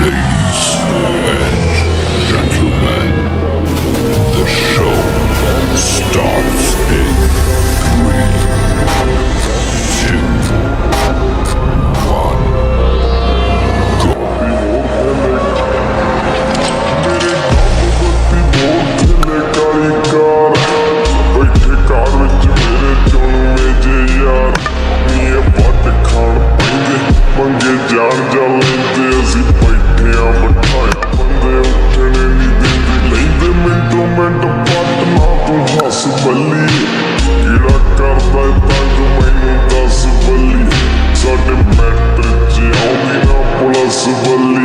Ladies and gentlemen, the show starts in 3, 2, 1, ਜਾਣ ਜਾ ਲੈਂਦੇ ਅਸੀਂ ਬੈਠਿਆਂ ਬਿਠਾਏ ਬੰਦੇ ਉੱਠਣੇ ਨਹੀਂ ਦਿੰਦੇ ਲੈਂਦੇ ਮਿੰਟੋ ਮਿੰਟ ਪੱਟ ਨਾ ਤੂੰ ਹੱਸ ਬੱਲੀ ਕਿਹੜਾ ਕਰਦਾ ਤੰਗ ਮੈਨੂੰ ਦੱਸ ਬੱਲੀ ਸਾਡੇ ਮੈਟਰ 'ਚ ਆਉਂਦੀ ਨਾ ਪੁਲਿਸ ਬੱਲੀ